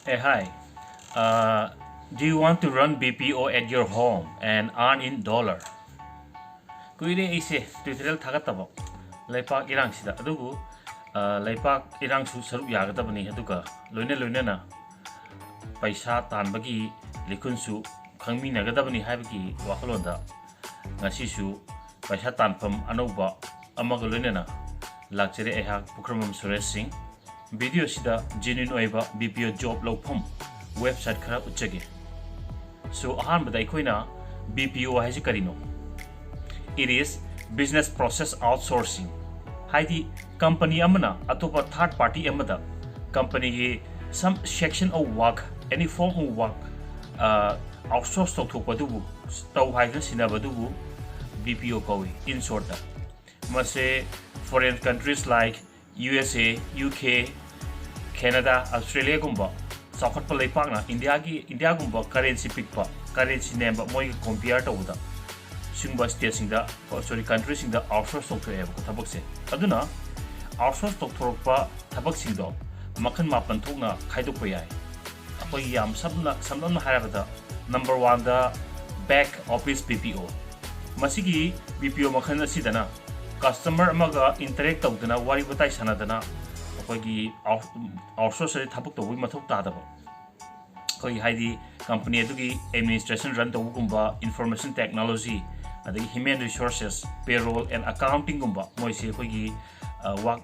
Hey, hi. Uh, do you want to run BPO at your home and earn in dollar? Kuire ise tutorial thagatabo. Laipak irang sida adubu laipak irang su sarup yagadabani aduga loina na paisa tanbagi likun su khangmi nagadabani haibagi wakalonda ngasi su paisa tanpam anauba amaga loina na lakchere ehak pukramam suresh singh video sida genuine oiba BPO job lopam website khara uchage so ahan bada ikoina BPO haisi karino. It is business process outsourcing. Haidi company amana atopa third party amada company gi some section of work any form of work outsource to thopadubu tau haidna sinabadubu BPO kawi in short mase foreign countries like USA, UK, Canada, Australia gumba sakhat palai pakna India gumba currency pikpa currency name moi compare tawda singba state singda sorry country singda outsource to thoe thabak se aduna outsource to thorpa thabak singdo makhan mapan thokna khaidok pa yai apoi yam samna harabada number 1 da back office BPO masigi BPO makhan asidana customer amaga interact tawdana wari batai sanadana apoi outsource thabak to wi mathok ta daba koi haidi company adugi administration run to gumba information technology adagi human resources payroll and accounting gumba moise koigi work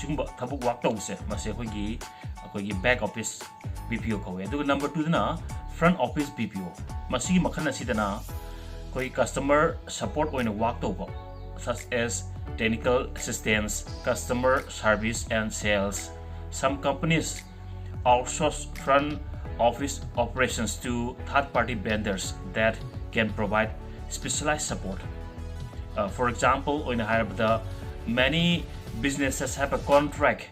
singba thabuk work tawse mase koigi back office BPO kawe aduga number 2 dana front office BPO masigi makhan asidana koi customer support oina work tawba such as technical assistance customer service and sales. Some companies outsource front office operations to third-party vendors that can provide specialized support. For example, in Hyderabad, many businesses have a contract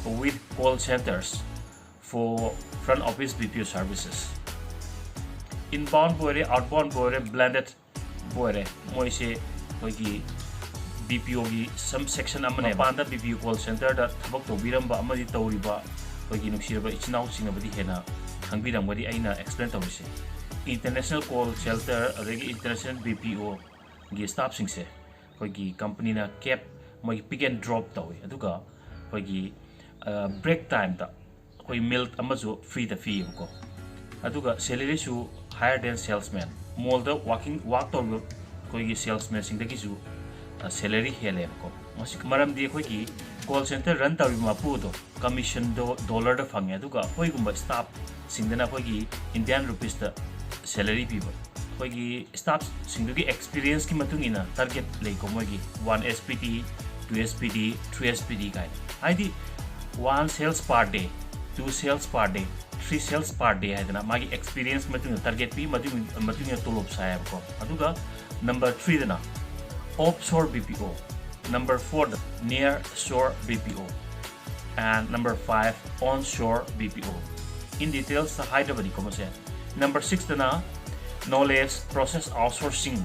with call centers for front office BPO services. Inbound boire, outbound boire, blended boire, moise koigi BPO gi some section amane panda BPO call center da thabak to biramba amadi tawriba koigi nuksiraba ichinau singabadi hena khangbiramgadi aina explain tawise international call center adagi international BPO gi staff singse koigi company na cap moi pick and drop tawi aduga koigi break time da koi meal amazu free da fee ko aduga salary su higher than salesman mall da walk to koigi salesman singdagi su salary hele ko masik maram di khoi ki call center run tawi mapu do commission do dollar da phange aduga khoi gumba staff singdana khoi ki Indian rupees da salary piba khoi ki staff singdugi experience ki matungina target lei ko moi ki 1 SPT 2 SPT 3 SPT kai aidi 1 sales per day 2 sales per day 3 sales per day haidana magi experience matung target pi matung tolop sayab ko aduga number 3 dana offshore BPO, number 4 near shore BPO, and number 5 onshore BPO. In details sa Hyderabad ko mase. Number 6 na knowledge process outsourcing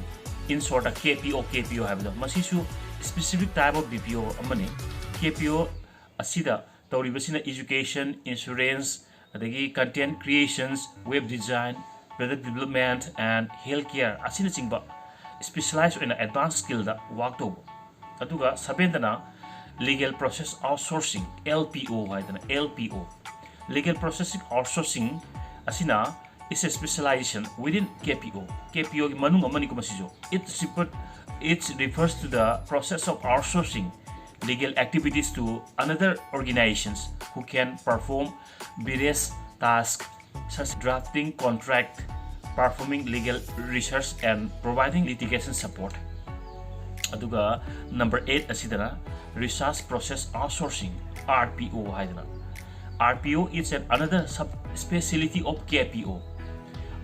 in sort of KPO habdo masisu specific type of BPO amani KPO asida tawribasina education insurance adagi content creations web design product development and healthcare asina chingba specialized in advanced skill da work to aduga sabendana legal process outsourcing LPO haidana LPO legal processing outsourcing asina is a specialization within KPO gi manung amani ko masijo it refers to the process of outsourcing legal activities to another organizations who can perform various tasks such as drafting contract performing legal research and providing litigation support. Aduga number 8 asidana research process outsourcing RPO haidana. RPO is another sub-specialty of KPO.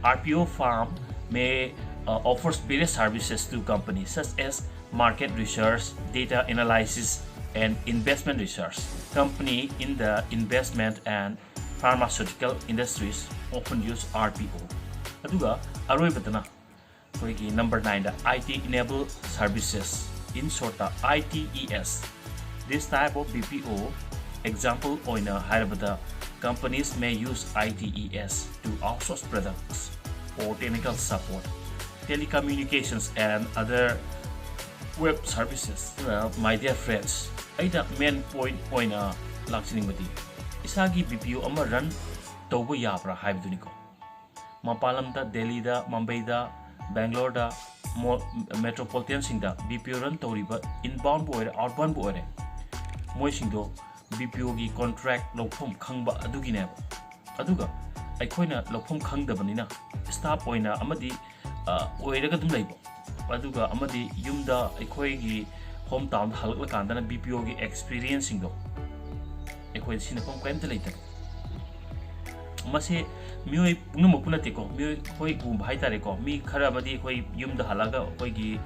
RPO firm may offers various services to companies such as market research, data analysis, and investment research. Company in the investment and pharmaceutical industries often use RPO. Aduga aroibadana koigi number 9 da IT enabled services in short ITES. This type of BPO example oina Hyderabad Companies may use ITES to outsource products or technical support, telecommunications, and other web services. Well, my dear friends, aida main point oina laksiningmadi isagi BPO ama run tawba yabra haibduniko. Mapalamda, Delhi da, Mumbai da, Bangalore da, metropolitan singda BPO run tawriba inbound bo ore outbound bo ore moi singdo BPO gi contract lawphom khangba adugine aduga aikoina lawphom khangdabanina staff oina amadi oiraga dum leibo aduga amadi yumda aikoi gi hometown halakla kandana BPO gi experience singdo aikoi sinapam kaimta leita mase mioi pungna mopuna teko mioi koi gum hai tare ko mi khara badi koi yumda halaga koi gi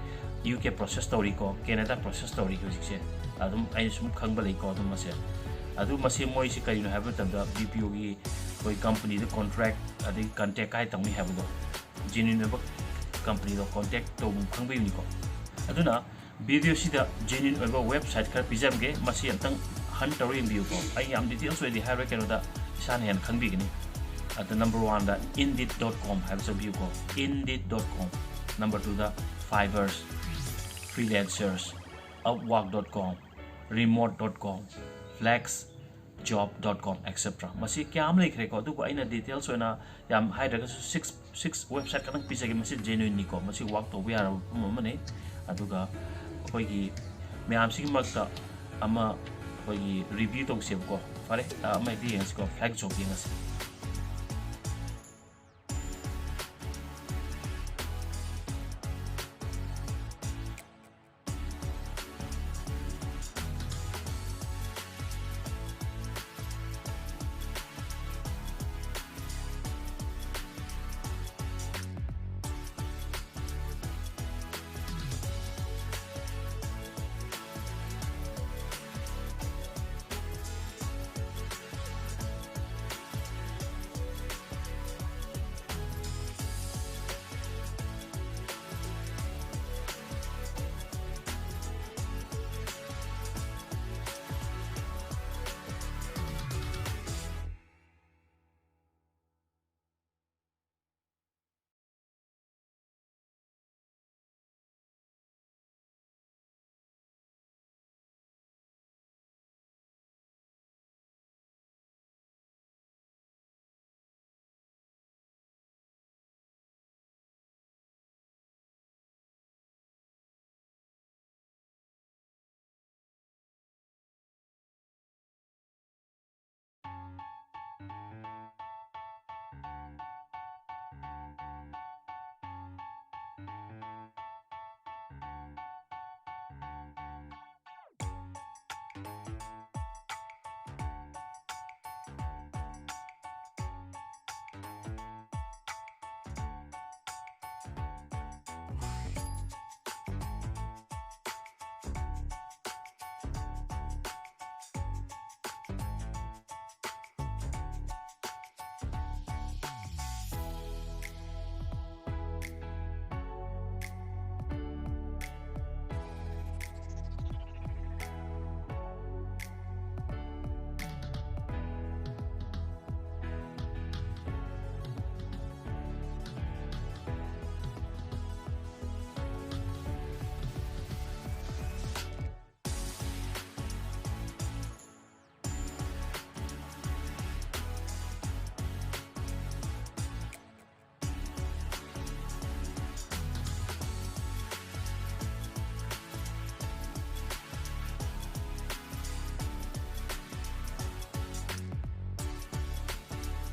UK process story ko Canada process story ko sikse adum ai sum khangba lei ko adum mase moi si kai no have the BPO gi koi company the contract adi contact kai tang mi have do genuine company do contact to khangba ni ko aduna video sida genuine website kar pijam ge mase antang han tawri view ko ai am details we di have ke no da san hen khangbi gini at the number 1 the indeed.com have some view ko indeed.com. Number 2 the Fivers, freelancers, upwork.com, remote.com, flexjob.com, etc. Masi kyam like re ko du ko aina details na yam high daga 6 website kanang pisa gi masi genuine ni ko masi work to we are mane aduga koi gi myam sig magta ama koi gi review tong seb ko fare ama di ens ko flexjob yengas.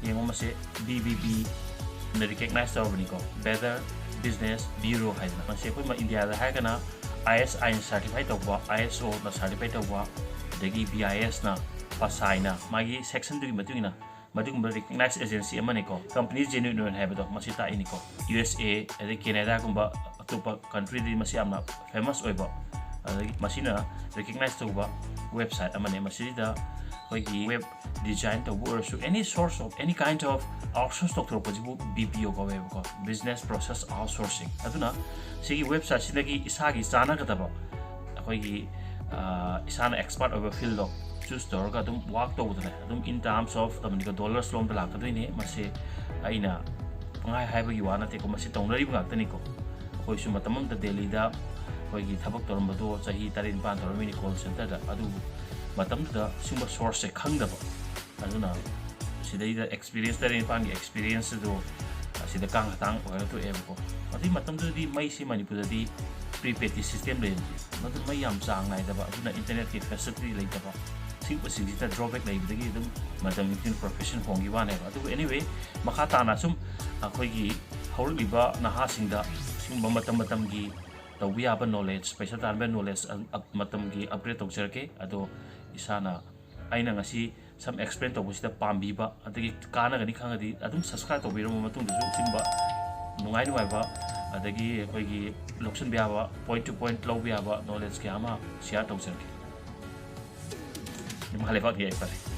Yung masi BBB na recognize daw ni ko Better Business Bureau hay na kasi ko ma India da hay kana ISI certified daw ba ISO na certified daw ba dagi BIS na pasay na magi section du matui na madung recognize agency amane ko company genuine hay ba do masita ini ko USA ade Canada kumba atopa country di masi amna famous oi ba masina recognize daw ba website amane masida web design to work so any source of any kind of outsource to BPO ko web ko business process outsourcing aduna sigi website sinagi isagi sana kataba akoigi isana expert over field of choose ꯇꯧꯔꯒ ꯑꯗꯨꯝ ꯋꯥꯛ ꯇꯧꯕꯗꯅꯦ ꯑꯗꯨꯝ in terms of ꯇꯝꯅꯤꯀꯣ dollars ꯂꯣꯝꯗ ꯂꯥꯛꯀꯗꯣꯏꯅꯦ ꯃꯁꯤ ꯑꯩꯅ ꯄꯪꯍꯥꯏ ꯍꯥꯏꯕꯒꯤ ꯋꯥ ꯅꯠꯇꯦꯀꯣ ꯃꯁꯤ ꯇꯧꯅꯔꯤꯕ ꯉꯥꯛꯇꯅꯤꯀꯣ ꯑꯩꯈꯣꯏꯁꯨ ꯃꯇꯝ ꯑꯃꯗ ꯗꯦꯜꯂꯤꯗ ꯑꯩꯈꯣꯏꯒꯤ ꯊꯕꯛ ꯇꯧꯔꯝꯕꯗꯣ ꯆꯍꯤ 7-9 ꯇꯧꯔꯝꯃꯤꯅꯤ ꯀꯣꯜ ꯁꯦꯟꯇꯔꯗ ꯑꯗꯨꯕꯨ ꯃꯇꯝꯗꯨꯗ ꯁꯤꯒꯨꯝꯕ ꯁꯣꯔꯁꯁꯦ ꯈꯪꯗꯕ ꯑꯗꯨꯅ ꯁꯤꯗꯩꯗ ꯑꯦꯛꯁꯄꯤꯔꯤꯌꯦꯟꯁ 7-9ꯒꯤ ꯑꯦꯛꯁꯄꯤꯔꯤꯌꯦꯟꯁ ꯑꯗꯨ ꯑꯁꯤꯗ ꯀꯥꯡ ꯍꯇꯥꯡ ꯑꯣꯏꯔ ꯊꯣꯛꯑꯦꯕꯀꯣ ꯑꯗꯨꯒꯤ ꯃꯇꯝꯗꯨꯗꯗꯤ ꯃꯩꯁꯤ ꯃꯅꯤꯄꯨꯔꯗꯗꯤ ꯄ꯭ꯔꯤꯄꯦꯗꯀꯤ ꯁꯤꯁꯇꯦꯝ ꯂꯩꯔꯝꯗꯦ ꯃꯗꯨ ꯃꯩ ꯌꯥꯝ ꯆꯥꯡ ꯅꯥꯏꯗꯕ ꯑꯗꯨꯅ ꯏꯟꯇꯔꯅꯦꯠꯀꯤ ꯐꯦꯁꯤꯂꯤꯇꯤ ꯂꯩꯇꯕ ꯁꯤꯒꯨꯝꯕꯁꯤꯡꯁꯤꯗ ꯗ꯭ꯔꯣꯕꯦꯛ ꯂꯩꯕꯗꯒꯤ ꯑꯗꯨꯝ ꯃꯇꯝꯒꯤ ꯄ꯭ꯔꯣꯐꯦꯁꯟ ꯍꯣꯡꯈꯤꯕ ꯋꯥꯅꯦꯕ ꯑꯗꯨꯕꯨ ꯑꯦꯅꯤꯋꯦ ꯃꯈꯥ ꯇꯥꯅ ꯁꯨꯝ ꯑꯩꯈꯣꯏꯒꯤ ꯍꯧꯔꯛꯂꯤꯕ ꯅꯍꯥꯁꯤꯡꯗ ꯁꯤꯒꯨꯝꯕ ꯃꯇꯝꯒꯤ ꯇꯧꯕ ꯌꯥꯕ ꯅꯣꯂꯦꯖ ꯄꯩꯁꯥ ꯇꯥꯟꯕ ꯅꯣꯂꯦꯖ ꯃꯇꯝꯒꯤ ꯑꯞꯒ꯭ꯔꯦꯗ ꯇꯧꯖꯔꯛꯀꯦ ꯑꯗꯣ ꯏꯁꯥꯅ ꯑꯩꯅ ꯉꯁꯤ ꯁꯝ ꯑꯦꯛꯁꯄ꯭ꯂꯦꯟ ꯇꯧꯕꯁꯤꯗ ꯄꯥꯝꯕꯤꯕ ꯑꯗꯒꯤ ꯀꯥꯟꯅꯒꯅꯤ ꯈꯪꯉꯗꯤ ꯑꯗꯨꯝ ꯁꯕꯁꯀ꯭ꯔꯥꯏꯕ ꯇꯧꯕꯤꯔꯕ ꯃꯇꯨꯡꯗꯁꯨ ꯁꯤꯒꯨꯝꯕ ꯅꯨꯡꯉꯥꯏꯕ ꯑꯗꯒꯤ ꯑꯩꯈꯣꯏꯒꯤ ꯂꯧꯁꯤꯟꯕ ꯌꯥꯕ ꯄꯣꯏꯟꯠ ꯇꯨ ꯄꯣꯏꯟꯠ ꯂꯧꯕ ꯌꯥꯕ ꯅꯣꯂꯦꯖ ꯀꯌꯥ ꯑꯃ ꯁꯤꯌꯔ ꯇꯧꯖꯔꯛꯀꯦ ꯅꯤꯡꯃꯥ ꯂꯩꯕꯥꯛ ꯌꯥꯏꯐꯔꯦ